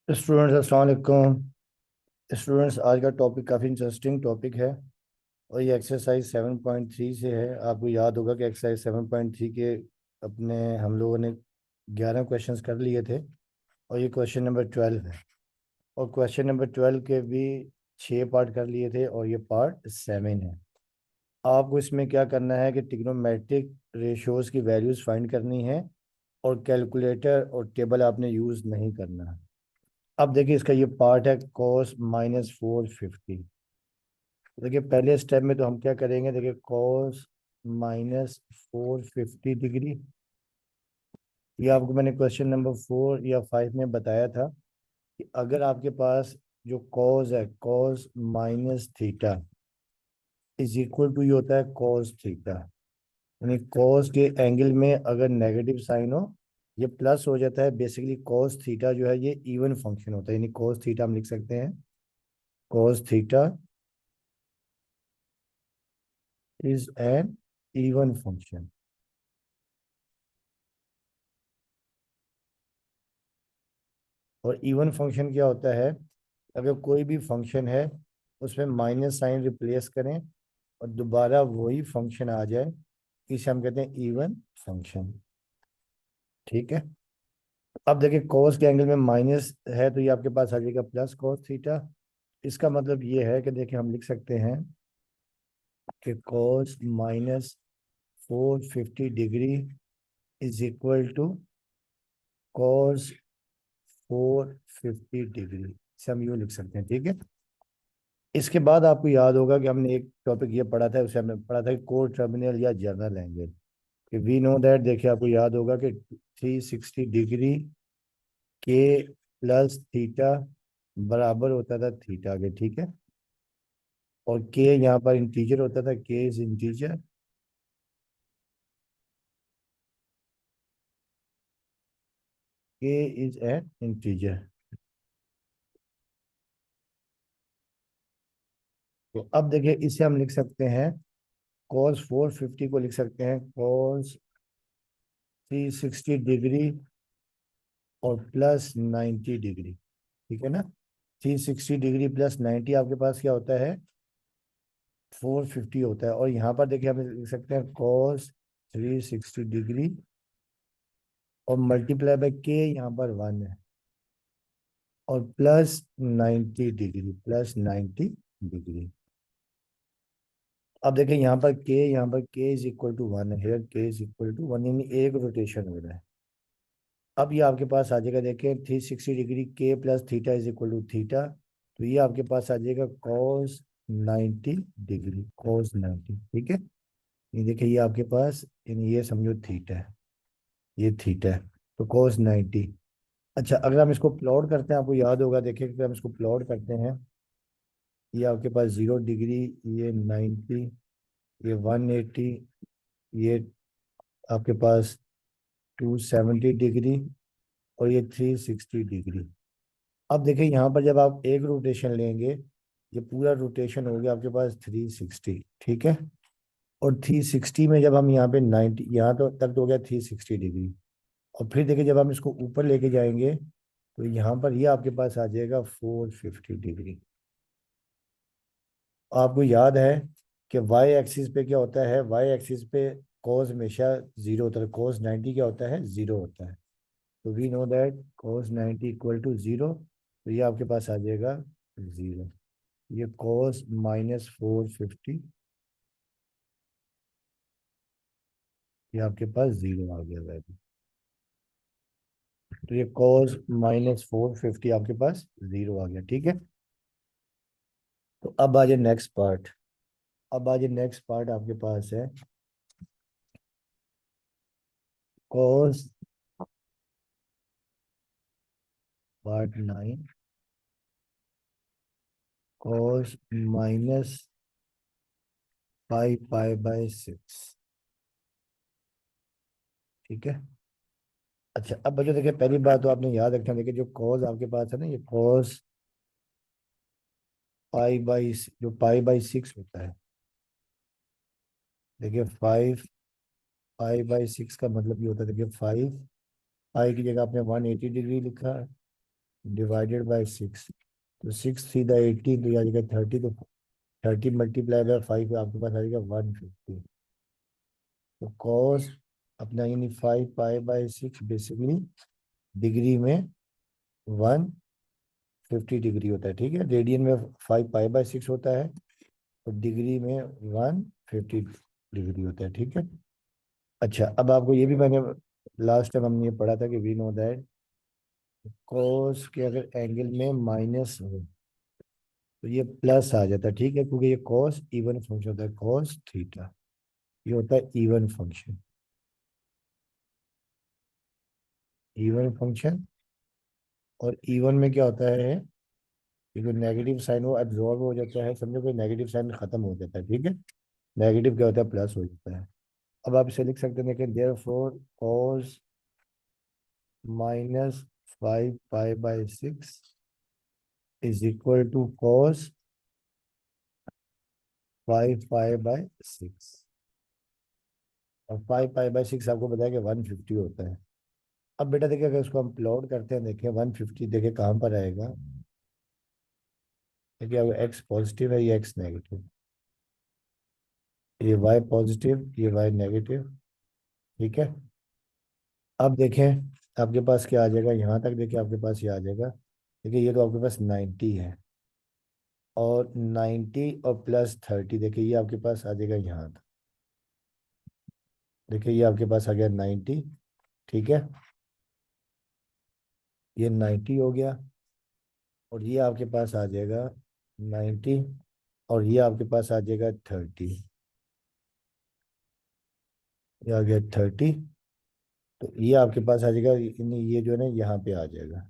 Students अस्सलाम वालेकुम। Students, आज का टॉपिक काफ़ी इंटरेस्टिंग टॉपिक है और ये एक्सरसाइज 7.3 से है। आपको याद होगा कि एक्सरसाइज 7.3 के अपने हम लोगों ने 11 क्वेश्चंस कर लिए थे और ये क्वेश्चन नंबर 12 है। और क्वेश्चन नंबर 12 के भी 6 पार्ट कर लिए थे और ये पार्ट 7 है। आपको इसमें क्या करना है कि ट्रिग्नोमेट्रिक रेशियोज की वैल्यूज़ फाइंड करनी है और कैलकुलेटर और टेबल आपने यूज़ नहीं करना है। अब देखिए, इसका ये पार्ट है cos -450। देखिए, पहले स्टेप में तो हम क्या करेंगे, देखिए cos -450 डिग्री। ये आपको मैंने क्वेश्चन नंबर 4 या 5 में बताया था कि अगर आपके पास जो cos है, cos minus theta is equal to ये होता है cos थीटा। यानी cos के एंगल में अगर नेगेटिव साइन हो, ये प्लस हो जाता है। बेसिकली cos थीटा जो है ये इवन फंक्शन होता है, यानी cos थीटा हम लिख सकते हैं cos theta is an even function. और इवन फंक्शन क्या होता है, अगर कोई भी फंक्शन है उसमें माइनस साइन रिप्लेस करें और दोबारा वही फंक्शन आ जाए, इसे हम कहते हैं इवन फंक्शन। ठीक है। अब देखिए, कोस के एंगल में माइनस है तो ये आपके पास आ जाएगा प्लस कोस थीटा। इसका मतलब ये है कि देखिए, हम लिख सकते हैं कि cos -450 degree is equal to cos 450 degree. इसे हम यूँ लिख सकते हैं। ठीक है। इसके बाद आपको याद होगा कि हमने एक टॉपिक ये पढ़ा था, उसे हमने पढ़ा था कि कोर टर्मिनल या जर्नल एंगल। कि वी नो दैट, देखिए आपको याद होगा कि 360 डिग्री के प्लस थीटा बराबर होता था थीटा के। ठीक है। और के यहाँ पर इंटीजर होता था, के इज इंटीजर। के इज एन इंटीजर। तो अब देखिए, इसे हम लिख सकते हैं cos 450 को लिख सकते हैं cos 360 डिग्री और +90 डिग्री। ठीक है ना। 360 डिग्री +90 आपके पास क्या होता है, 450 होता है। और यहाँ पर देखिए, हम लिख सकते हैं cos 360 डिग्री और मल्टीप्लाई बाय के, यहाँ पर 1 है, और +90 डिग्री। अब देखिए, यहाँ पर के इज इक्वल टू 1 है, हेयर के इज इक्वल टू 1, यानी एक रोटेशन हो रहा है। अब ये आपके पास आ जाएगा, देखिए 360 डिग्री के plus theta is equal to theta. तो ये आपके पास आ जाएगा cos 90 डिग्री, cos 90। ठीक है। ये देखिए, ये आपके पास, यानी ये समझो थीटा है, ये थीटा है। तो cos 90। अच्छा, अगर हम इसको प्लॉट करते हैं, आपको याद होगा, देखिए अगर हम इसको प्लॉट करते हैं, ये आपके पास 0 डिग्री, ये 90, ये 180, ये आपके पास 270 डिग्री और ये 360 डिग्री। अब देखिए, यहाँ पर जब आप एक रोटेशन लेंगे, ये पूरा रोटेशन हो गया आपके पास 360। ठीक है। और 360 में जब हम यहाँ पे 90, यहाँ तो तक तो हो गया 360 डिग्री। और फिर देखिए, जब हम इसको ऊपर लेके जाएंगे तो यहाँ पर ये आपके पास आ जाएगा 450 डिग्री। आपको याद है कि वाई एक्सिस पे क्या होता है, वाई एक्सिस पे cos हमेशा 0 होता है, cos 90 क्या होता है, 0 होता है। तो we know that cos 90 equal to 0। तो ये आपके पास आ जाएगा 0। ये cos -450, ये आपके पास 0 आ गया वैल्यू। तो ये cos -450 आपके पास 0 आ गया। ठीक है। तो अब आ जाए नेक्स्ट पार्ट। अब आ जाए नेक्स्ट पार्ट आपके पास है cos पार्ट 9, cos -5π/6। ठीक है। अच्छा, अब बच्चों देखिए, पहली बात तो आपने याद रखना, देखिए जो cos आपके पास है ना, ये cos जो π/6 होता है। देखिए 5π/6 का मतलब ये होता है, देखिए 5 पाई की जगह आपने 180 डिग्री लिखा है डिवाइडेड बाई 6, तो 6 3 18, तो ये आ जाएगा 30, तो 30 × 5 आपके पास आ जाएगा 150। तो कॉस अपना यानी 5 पाई/6 बेसिकली डिग्री में 150 डिग्री होता है, ठीक है। रेडियन में 5 पाई/6 होता है, और डिग्री में 150 डिग्री होता है, ठीक है। अच्छा, अब आपको ये भी मैंने लास्ट टाइम हमने ये पढ़ा था कि वी नो दैट कॉस के अगर एंगल में माइनस हो तो ये प्लस आ जाता है, ठीक है, क्योंकि ये कॉस इवन फंक्शन होता है, कॉस थीटा ये होता है इवन फंक्शन। इवन फंक्शन, और इवन में क्या होता है कि कोई नेगेटिव साइन वो एब्जॉर्ब हो जाता है, समझो कोई नेगेटिव साइन खत्म हो जाता है, ठीक है। नेगेटिव क्या होता है, प्लस हो जाता है। अब आप इसे लिख सकते हैं कि देयर फोर कॉस -5 पाई/6 इज इक्वल टू कॉस 5 पाई/6। और 5 पाई/6 आपको बताया कि 150 होता है। अब बेटा देखिए, अगर इसको हम प्लॉट करते हैं, देखिए 150 देखिए कहाँ पर आएगा। देखिए अब एक्स पॉजिटिव है, ये एक्स नेगेटिव, ये वाई पॉजिटिव, ये वाई नेगेटिव, ठीक है। अब देखें आपके पास क्या आ जाएगा, यहाँ तक देखिए आपके पास ये आ जाएगा। देखिए ये तो आपके पास 90 है, और 90 और +30, देखिए ये आपके पास आ जाएगा यहाँ तक। देखिए ये आपके पास आ गया 90, ठीक है, ये 90 हो गया, और ये आपके पास आ जाएगा 90, और ये आपके पास आ जाएगा 30, ये आ गया 30। तो ये आपके पास आ जाएगा, ये जो है ना यहाँ पे आ जाएगा,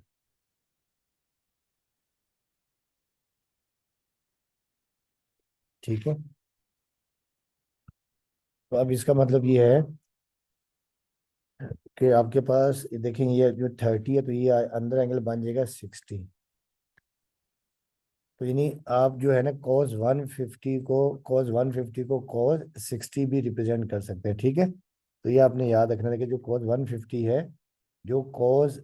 ठीक है। तो अब इसका मतलब ये है कि आपके पास देखेंगे ये जो 30 है, तो ये अंदर एंगल बन जाएगा 60। तो यानी आप जो है ना cos 150 को cos 60 भी रिप्रेजेंट कर सकते हैं, ठीक है। तो ये आपने याद रखना है कि जो cos 150 है, जो cos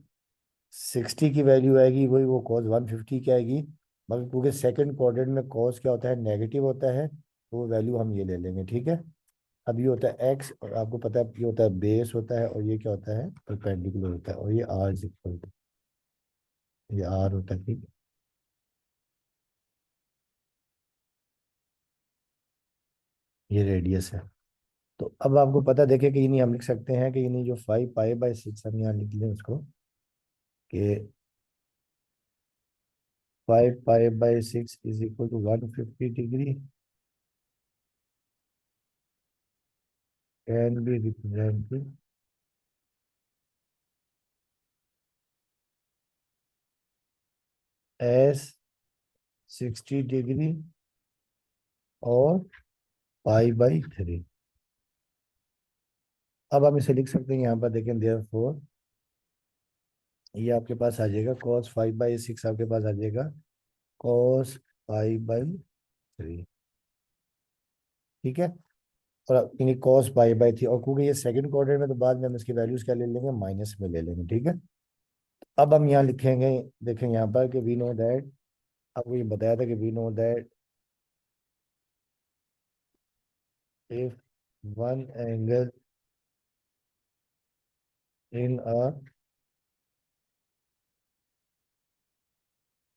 60 की वैल्यू आएगी वही वो cos 150 की आएगी। मगर क्योंकि सेकंड क्वाड्रेंट में cos क्या होता है, नेगेटिव होता है, तो वो वैल्यू हम ये ले लेंगे, ठीक है। अब ये होता है एक्स, और आपको पता है ये होता है बेस होता है, और ये क्या होता है, परपेंडिकुलर होता है, और ये आर इज इक्वल टू, ये आर होता है, ठीक है। ये रेडियस है। तो अब आपको पता देखे कि नहीं, हम लिख सकते हैं कि नहीं जो 5 पाई/6 हम यहाँ लिख लें उसको, कि 5 पाई/6 is equal to 150 degree can be represented as 60 degree और π/3। अब हम इसे लिख सकते हैं यहाँ पर देखें, देयर फोर ये आपके पास आ जाएगा cos 5/6 आपके पास आ जाएगा cos π/3, ठीक है। और इन्हीं cos π/3, और क्योंकि ये सेकंड क्वाड्रेंट में, तो बाद में हम इसकी वैल्यूज क्या ले लेंगे, माइनस में ले लेंगे, ठीक है। अब हम यहाँ लिखेंगे, देखेंगे यहाँ पर कि वी नो दैट, आपको ये बताया था कि we know that if one angle in a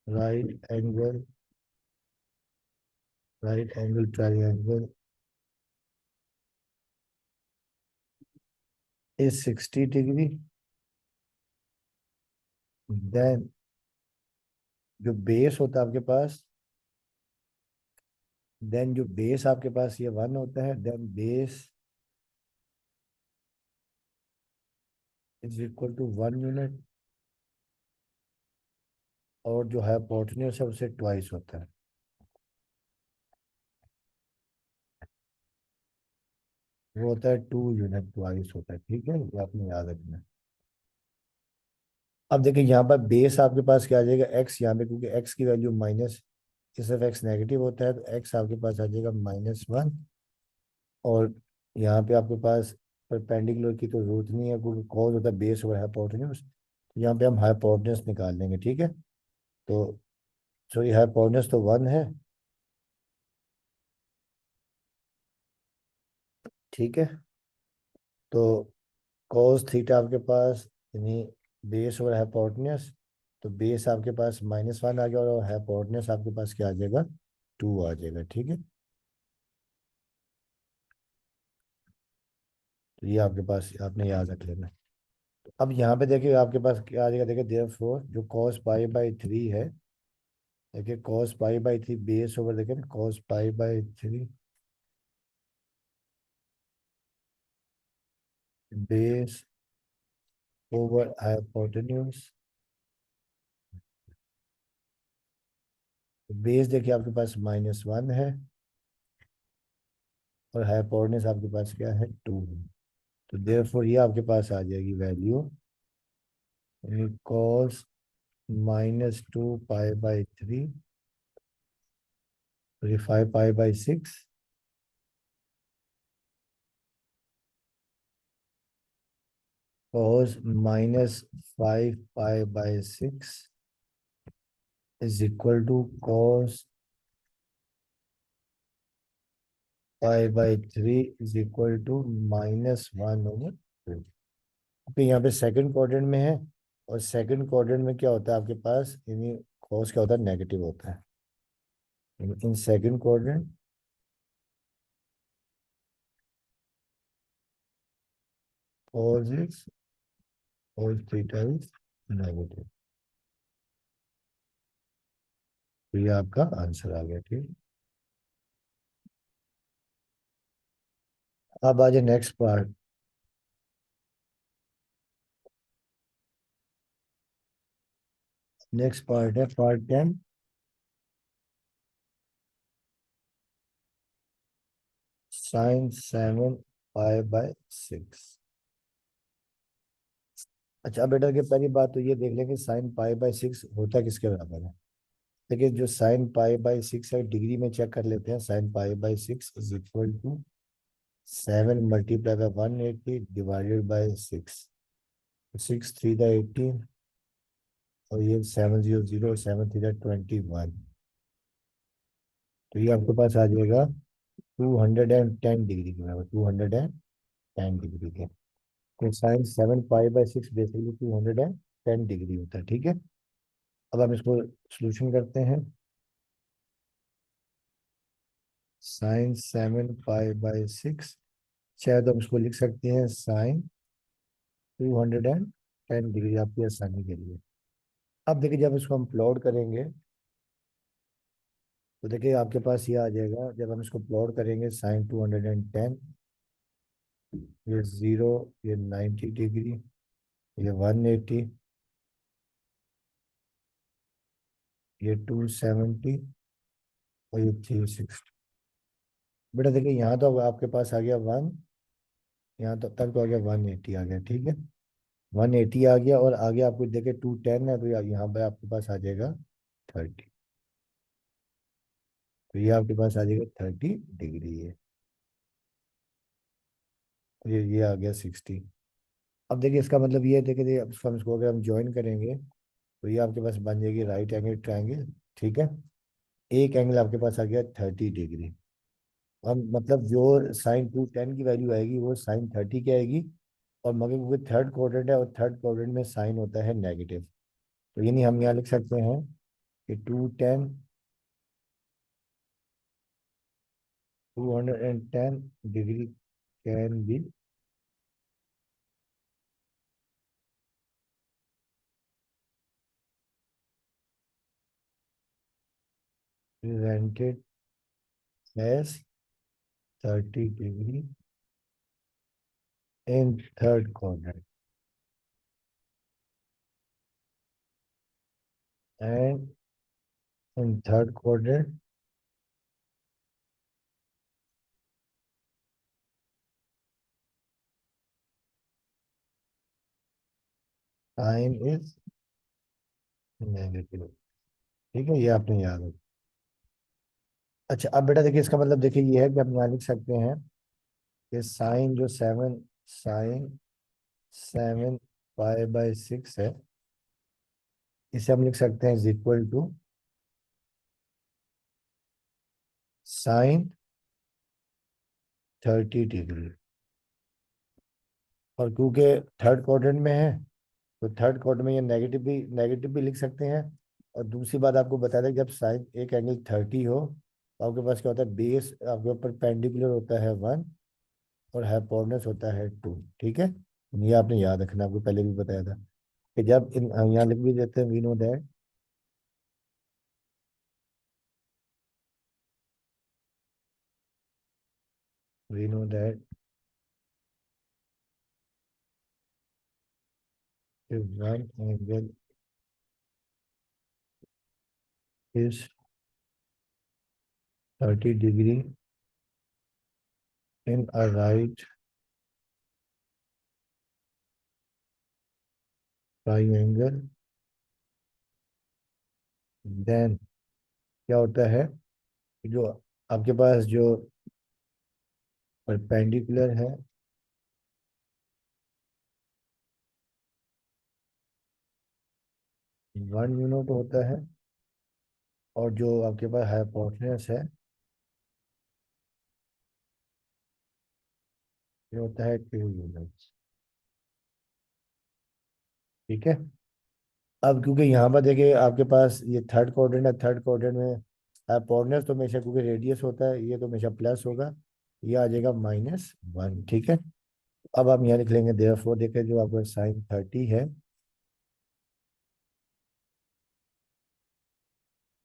right angle triangle is 60 degree, then जो बेस होता है आपके पास, देन जो बेस आपके पास ये 1 होता है, then base is equal to 1 unit, और जो हाइपोटेन्यूज है उसे ट्वाइस होता है, वो होता है 2 यूनिट, ट्वाइस होता है, ठीक है, ये आपने याद रखना है। अब देखिए यहाँ पर बेस आपके पास क्या आ जाएगा, एक्स, यहाँ पे क्योंकि एक्स की वैल्यू माइनस, इस तरफ एक्स नेगेटिव होता है, तो एक्स आपके पास आ जाएगा -1। और यहाँ पे आपके पास परपेंडिकुलर की तो जरूरत नहीं है, क्योंकि कॉज होता है बेस और हाइपोटेन्यूज, तो यहाँ पे हम हाइपोटेन्यूज निकाल लेंगे, ठीक है। तो सॉरी हाइपोटेन्यूज तो 1 है, ठीक है। तो cos थीटा आपके पास यानी बेस और हाइपोटेन्यूज, तो बेस आपके पास -1 आ गया और हाइपोटेन्यूज आपके पास क्या आ जाएगा, 2 आ जाएगा, ठीक है। तो ये आपके पास आपने याद रख लेना। अब यहाँ पे देखिए आपके पास क्या आ जाएगा, देखिए देयरफॉर जो cos π/3 है, देखिए cos π/3 बेस ओवर देखिए ना cos π/3 base over hypotenuse. Base देखिए आपके पास -1 है और हाइपोटेन्यूज आपके पास क्या है, 2 है। तो देयरफॉर ये आपके पास आ जाएगी वैल्यू कॉस -2π/3 तो 5π/6 cos -5π/6 is equal to cos π/3 is equal to -1/2। क्योंकि यहाँ पे सेकंड क्वाड्रेंट में है, और सेकंड क्वाड्रेंट में क्या होता है आपके पास, यानी cos क्या होता है, नेगेटिव होता है। In second quadrant cos is cos theta is negative. तो ये आपका आंसर आ गया, ठीक। अब आ जाए नेक्स्ट पार्ट। नेक्स्ट पार्ट है पार्ट 10। sin 7π/6। अच्छा, अब बेटा की पहली बात तो ये देख लें कि sin π/6 होता किसके बराबर है। देखिए जो sin π/6 है, डिग्री में चेक कर लेते हैं। sin π/6 is equal to 7 × 180 divided by 6। 6 × 3 = 18, और ये 7 0 0, 7 3 = 21। तो ये आपके पास आ जाएगा 210 डिग्री के बराबर, 210 डिग्री के। तो साइन 7π/6 बेसिकली 210 डिग्री होता है, ठीक है। अब हम इसको सोल्यूशन करते हैं। साइन 7π/6, चाहे तो हम इसको लिख सकते हैं साइन 210 डिग्री, आपकी आसानी के लिए। अब देखिए जब इसको हम प्लॉट करेंगे, तो देखिए आपके पास ये आ जाएगा। जब हम इसको प्लॉट करेंगे साइन 210, ये 0, ये 90 डिग्री, ये 180, ये 270, और ये 360। बेटा देखिए यहाँ तो अब आपके पास आ गया 1, यहाँ तो तक तो आ गया 180 आ गया, ठीक है। 180 आ गया, और आगे आपको देखे 210 है, तो यहाँ पे आपके पास आ जाएगा 30। तो ये आपके पास आ जाएगा 30 डिग्री है। तो ये आ गया 60। अब देखिए इसका मतलब ये है, देखिए अब इसको अगर हम ज्वाइन करेंगे, तो ये आपके पास बन जाएगी राइट एंगल ट्रायंगल, ठीक है। एक एंगल आपके पास आ गया 30 डिग्री। हम मतलब जो sin 210 की वैल्यू आएगी वो sin 30 की आएगी। और मगर क्योंकि थर्ड क्वाड्रेंट है, और थर्ड क्वाड्रेंट में साइन होता है नेगेटिव, तो यानी हम यहाँ लिख सकते हैं कि 210 degree can B presented as 30 degree in third quadrant, and in third quadrant sin is negative, ठीक है। ये आपने याद रखना। अच्छा, अब बेटा देखिए इसका मतलब देखिए ये है कि हम यहाँ लिख सकते हैं कि साइन 7π/6 है, इसे हम लिख सकते हैं is equal to sine 30 degree. और क्योंकि थर्ड क्वाड्रेंट में है, तो थर्ड क्वाड्रेंट में ये नेगेटिव भी लिख सकते हैं। और दूसरी बात आपको बता दें, जब साइन एक एंगल 30 हो तो आपके पास क्या होता है, बेस आपके ऊपर पेंडिकुलर होता है 1 और हाइपोटेन्यूस होता है 2। ठीक है, ये आपने याद रखना, आपको पहले भी बताया था कि जब इन यहाँ लिख भी देते हैं, we know that we know that one angle is 30 degree in a right triangle, then क्या होता है, जो आपके पास जो परपेंडिकुलर है 1 यूनिट होता है, और जो आपके पास हाइपोटेन्यूस है ये होता है 2 यूनिट। ठीक है, अब क्योंकि यहाँ पर देखिए आपके पास ये थर्ड क्वाड्रेंट है, थर्ड क्वाड्रेंट में हाइपोटेन्यूस तो हमेशा, क्योंकि रेडियस होता है, ये तो हमेशा प्लस होगा, ये आ जाएगा -1। ठीक है, अब हम यहाँ लिख लेंगे देयरफॉर, देखें जो आपका साइन 30 है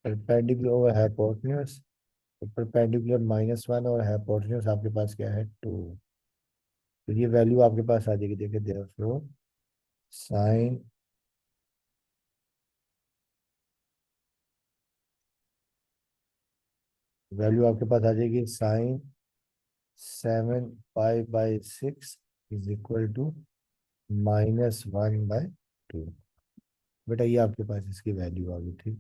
परपेंडिकुलर ओवर हाइपोटेन्यूस, तो परपेंडिकुलर -1 और हाइपोटेन्यूस आपके पास क्या है 2। तो ये वैल्यू आपके पास आ जाएगी, देखिए देयरफॉर साइन, वैल्यू आपके पास आ जाएगी साइन 7 पाई/6 इज इक्वल टू -1/2। बेटा ये आपके पास इसकी वैल्यू आ गई थी।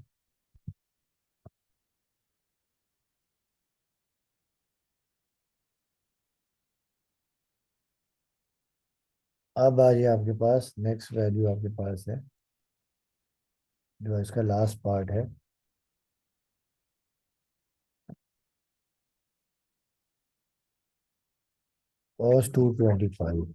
अब आ जाए आपके पास नेक्स्ट वैल्यू आपके पास है, जो इसका लास्ट पार्ट है, cos 225।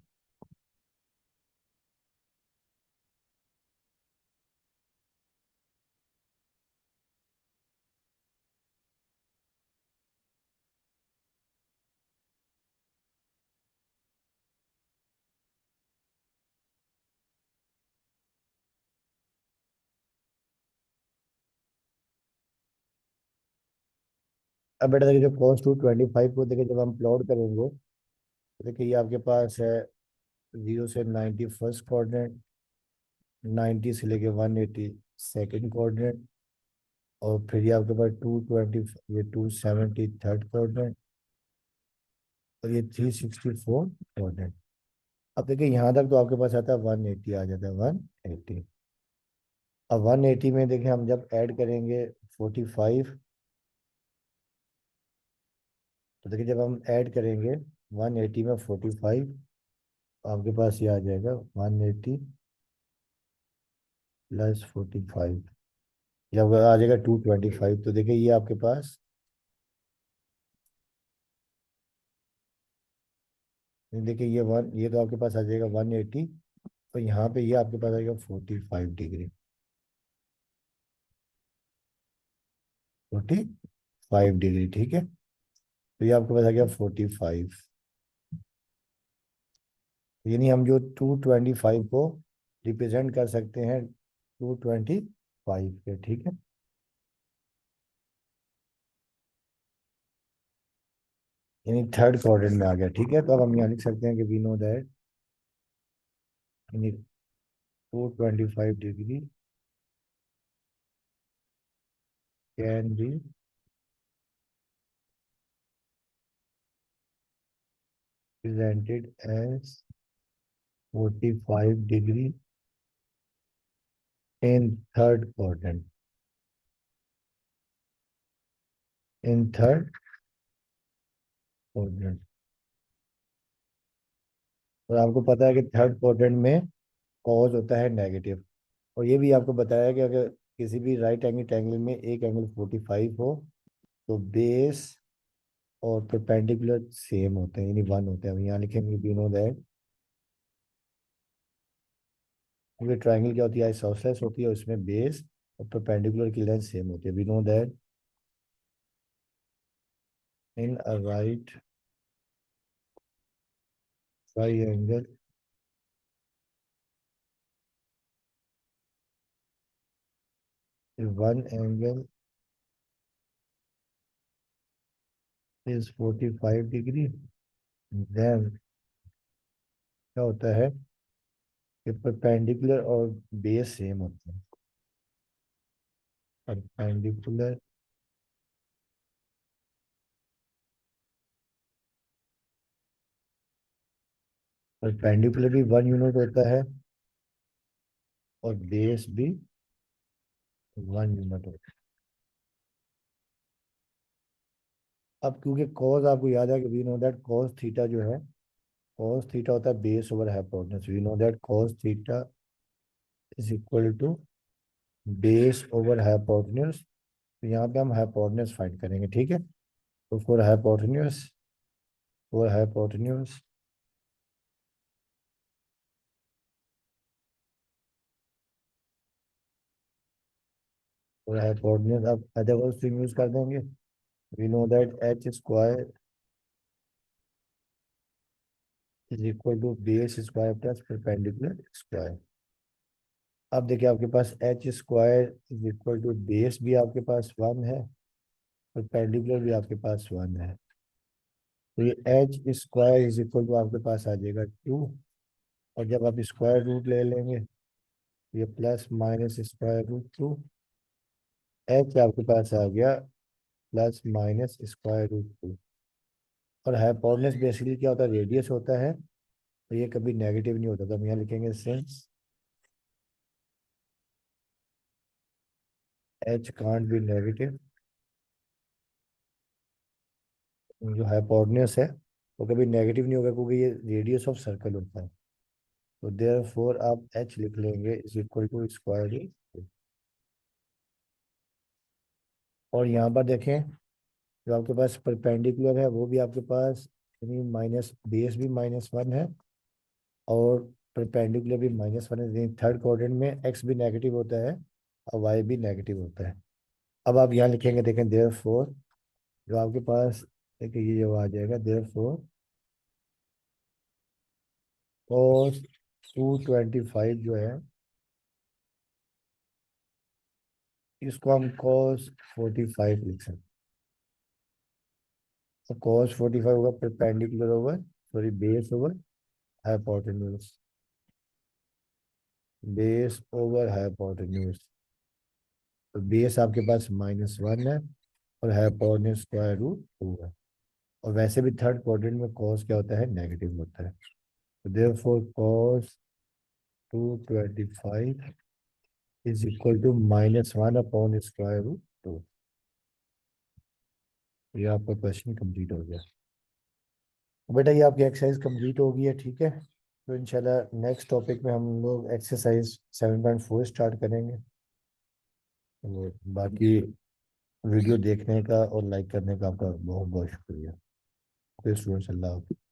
अब बेटा देखिए, जो cos 225 को देखिए जब हम प्लॉट करेंगे, तो देखिए ये आपके पास है 0 से 90 फर्स्ट क्वाड्रेंट, 90 से लेके 180 सेकेंड क्वाड्रेंट, और फिर ये आपके पास 220, ये 270 थर्ड क्वाड्रेंट, और ये 364 क्वाड्रेंट। अब देखिए यहाँ तक तो आपके पास आता है 180 आ जाता है, 180। अब 180 में देखिए हम जब ऐड करेंगे 45, तो देखिए जब हम ऐड करेंगे 180 में 45, आपके पास ये आ जाएगा 180 प्लस 45, जब आ जाएगा 225। तो देखिए ये आपके पास, देखिए ये तो आपके पास आ जाएगा 180, तो यहाँ पे ये आपके पास आएगा 45 डिग्री, 45 डिग्री। ठीक है, तो ये आपके पास आ गया 45, यानी हम जो 225 को रिप्रेजेंट कर सकते हैं 225 पे। ठीक है, यानी थर्ड क्वाड्रेंट में आ गया। ठीक है, तो अब हम यहाँ लिख सकते हैं कि वी नो दैट यानी 225 degree can B presented as 45 degree in third quadrant, in third quadrant। और आपको पता है कि थर्ड क्वाड्रेंट में कॉज होता है नेगेटिव, और ये भी आपको बताया कि अगर किसी भी राइट एंगल ट्रायंगल में एक एंगल 45 हो तो बेस और परपेंडिकुलर सेम होते हैं, यानी वन होते हैं। हम यहाँ लिखेंगे वी नो दैट, क्योंकि ट्रायंगल क्या होती है, आइसोसेलेस होती है, उसमें बेस और परपेंडिकुलर की लेंथ सेम होती है। We know that in a right triangle one angle is 45 degree, then क्या होता है कि परपेंडिकुलर और बेस सेम होते हैं। परपेंडिकुलर परपेंडिकुलर भी 1 यूनिट होता है और बेस भी 1 यूनिट होता है। अब क्योंकि कॉस आपको याद है कि we know that cos theta जो है, कॉस थीटा होता है base over hypotenuse. We know that cos theta is equal to base over hypotenuse. तो यहाँ पे हम हाइपोटेन्यूज फाइंड करेंगे, ठीक है। तो फॉर हाइपोटेन्यूज अब अदरवाइज यूज कर देंगे। We know that h square is equal to base square plus perpendicular square. अब देखिए आपके पास h square is equal to base भी आपके पास 1 है, परपेंडिकुलर भी आपके पास 1 है। तो ये H square is equal to आपके पास आ जाएगा 2। और जब आप स्क्वायर रूट ले लेंगे तो ये plus minus square root 2। H आपके पास आ गया प्लस माइनस स्क्वायर रूट 2। और हाइपोटेन्यूज बेसिकली क्या होता है, रेडियस होता है, तो ये कभी नेगेटिव नहीं होता। तो हम यहाँ लिखेंगे since H can't be negative, जो हाइपोटेन्यूज है वो कभी नेगेटिव नहीं होगा क्योंकि ये रेडियस ऑफ सर्कल होता है। तो देयरफॉर आप एच लिख लेंगे is equal to square root. और यहाँ पर देखें जो आपके पास परपेंडिकुलर है वो भी आपके पास, यानी माइनस बेस भी -1 है और परपेंडिकुलर भी -1 है, यानी थर्ड क्वाड्रेंट में एक्स भी नेगेटिव होता है और वाई भी नेगेटिव होता है। अब आप यहाँ लिखेंगे, देखें देयरफॉर जो आपके पास, देखिए ये जो आ जाएगा देयरफॉर cos 225 जो है, इसको हम cos 45 लिख सकते हैं। तो cos 45 होगा perpendicular over, sorry base over hypotenuse, base over hypotenuse. तो बेस आपके पास -1 है और हाइपोटेन्यूज स्क्वायर रूट 2 है। और वैसे भी थर्ड क्वाड्रेंट में cos क्या होता है, नेगेटिव होता है। तो therefore cos 225 is equal to -1 upon square root 2। ये आपका क्वेश्चन कंप्लीट हो गया। बेटा ये आपकी एक्सरसाइज कंप्लीट हो गई है, ठीक है। तो इंशाल्लाह नेक्स्ट टॉपिक में हम लोग एक्सरसाइज 7.4 स्टार्ट करेंगे। तो बाकी वीडियो देखने का और लाइक करने का आपका बहुत बहुत शुक्रिया। फिर स्टूडेंट्स, अल्लाह हाफ़िज़।